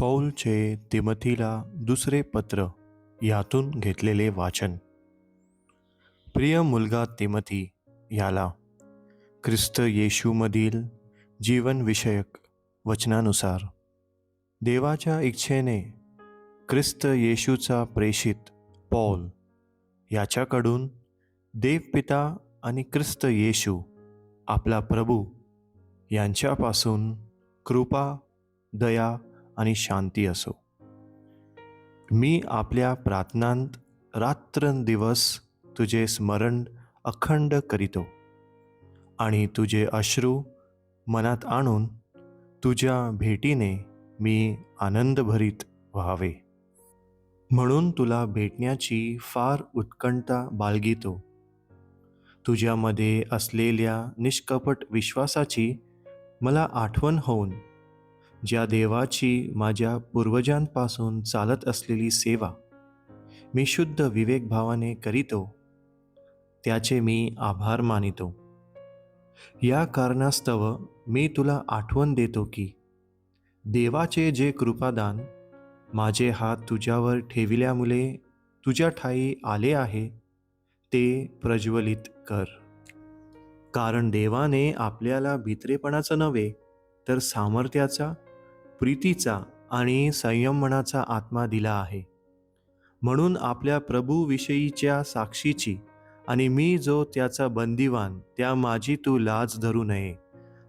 पौलचे तिमोथीला दुसरे पत्र यातून घेतलेले वाचन. प्रिय मुलगा तिमोथी, याला ख्रिस्त येशूमधील जीवनविषयक वचनानुसार देवाच्या इच्छेने ख्रिस्त येशूचा प्रेषित पौल याच्याकडून देवपिता आणि ख्रिस्त येशू आपला प्रभू यांच्यापासून कृपा, दया आणि शांती असो. मी आपल्या प्रार्थनांत रात्रंदिवस तुझे स्मरण अखंड करीतो आणि तुझे अश्रू मनात आणून तुझ्या भेटीने मी आनंदभरीत व्हावे म्हणून तुला भेटण्याची फार उत्कंठा बाळगितो. तुझ्यामध्ये असलेल्या निष्कपट विश्वासाची मला आठवण होऊन ज्या देवाची माझ्या पूर्वजांपासून चालत असलेली सेवा मी शुद्ध विवेकभावाने करीतो, त्याचे मी आभार मानितो. या कारणास्तव मी तुला आठवण देतो की देवाचे जे कृपादान माझे हात तुझ्यावर ठेविल्यामुळे तुझ्या ठायी आले आहे ते प्रज्वलित कर. कारण देवाने आपल्याला भित्रेपणाचा नव्हे तर सामर्थ्याचा, प्रीतीचा आणि संयमनाचा आत्मा दिला आहे. म्हणून आपल्या प्रभूविषयीच्या साक्षीची आणि मी जो त्याचा बंदिवान त्या माझी तू लाज धरू नये,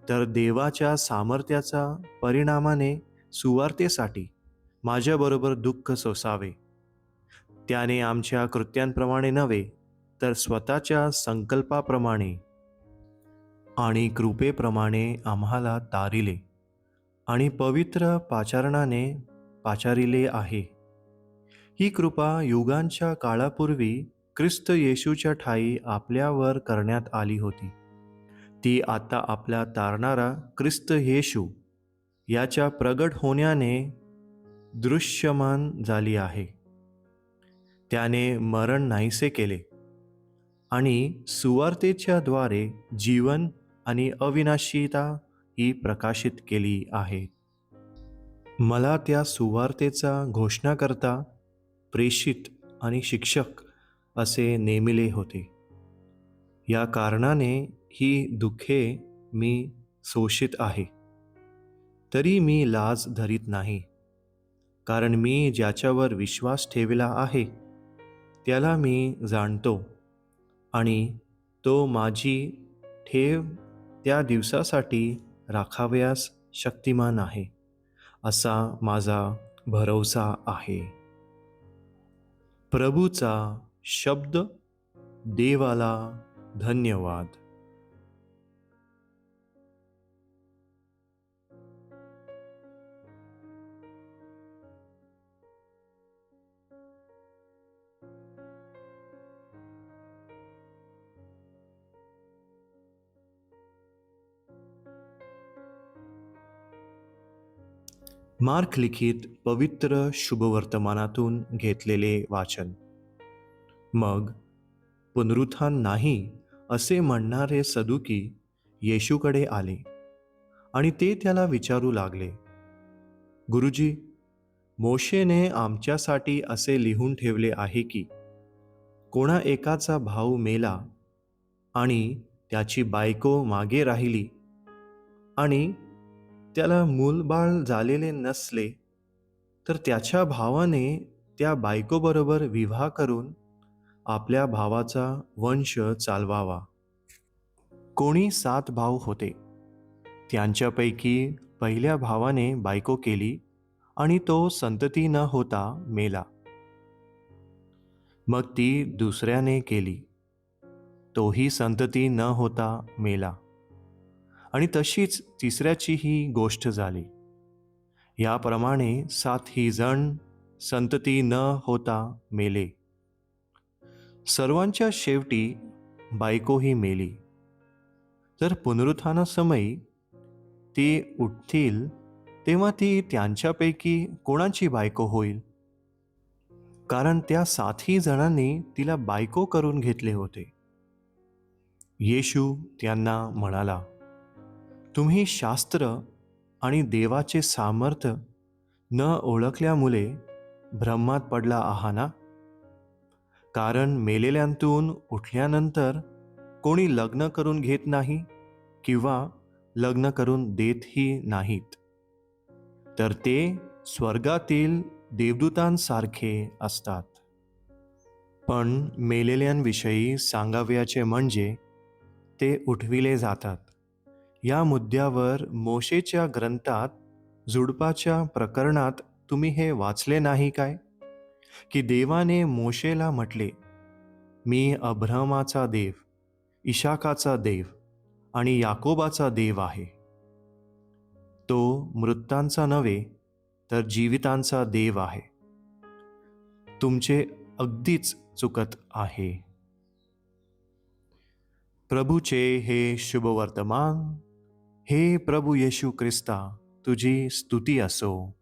तर देवाच्या सामर्थ्याचा परिणामाने सुवार्तेसाठी माझ्याबरोबर दुःख सोसावे. त्याने आमच्या कृत्यांप्रमाणे नव्हे तर स्वतःच्या संकल्पाप्रमाणे आणि कृपेप्रमाणे आम्हाला तारिले आणि पवित्र पाचारणाने पाचारिले आहे. ही कृपा युगांच्या काळापूर्वी ख्रिस्त येशूच्या ठायी आपल्यावर करण्यात आली होती. ती आता आपला तारणारा ख्रिस्त येशू याच्या प्रगट होण्याने दृश्यमान झाली आहे. त्याने मरण नाहीसे केले आणि सुवार्तेच्या द्वारे जीवन आणि अविनाशीता ही प्रकाशित केली आहे. मला त्या सुवार्तेचा घोषणाकर्ता, प्रेषित आणि शिक्षक असे नेमिले होते. या कारणाने ही दुःखे मी सोशीत आहे. तरी मी लाज धरीत नाही, कारण मी ज्याच्यावर विश्वास ठेवला आहे त्याला मी जाणतो आणि तो माझी ठेव त्या दिवसासाठी राखाव्यास शक्तिमान आहे, असा माझा भरवसा आहे. प्रभूचा शब्द. देवाला धन्यवाद. मार्क लिखित पवित्र शुभवर्तमानातून घेतलेले वाचन. मग पुनरुत्थान नाही असे म्हणणारे सदुकी येशूकडे आले आणि ते त्याला विचारू लागले, गुरुजी, मोशेने आमच्यासाठी असे लिहून ठेवले आहे की कोणा एकाचा भाऊ मेला आणि त्याची बायको मागे राहिली आणि त्याला मूलबाळ झालेले नसले तर त्याच्या भावाने त्या बायकोबरोबर विवाह करून आपल्या भावाचा वंश चालवावा. कोणी 7 भाऊ होते. त्यांच्यापैकी पहिल्या भावाने बायको केली आणि तो संतती न होता मेला. मग ती दुसऱ्याने केली, तोही संतती न होता मेला आणि तशीच तिसऱ्याचीही गोष्ट झाली. याप्रमाणे 7ही जण संतती न होता मेले. सर्वांच्या शेवटी बायकोही मेली. तर पुनरुत्थानासमयी ती उठतील तेव्हा ती त्यांच्यापैकी कोणाची बायको होईल? कारण त्या 7ही जणांनी तिला बायको करून घेतले होते. येशू त्यांना म्हणाला, तुम्ही शास्त्र आणि देवाचे सामर्थ्य न ओळखल्यामुळे भ्रमात पडला आहा ना? कारण मेलेल्यांतून उठल्यानंतर कोणी लग्न करून घेत नाही किंवा लग्न करून देतही नाहीत, तर ते स्वर्गातील देवदूतांसारखे असतात. पण मेलेल्यांविषयी सांगावयाचे म्हणजे ते उठविले जातात. या मुद्द्यावर मोशेच्या ग्रंथात जुडपाच्या प्रकरणात तुम्ही हे वाचले नाही काय? की देवाने मोशेला म्हटले, मी अब्रामाचा देव, इशाकाचा देव आणि याकोबाचा देव आहे. तो मृतांचा नव्हे तर जीवितांचा देव आहे. तुमचे अगदीच चुकत आहे. प्रभूचे हे शुभवर्तमान, हे प्रभू येशू ख्रिस्ता, तुझी स्तुती असो.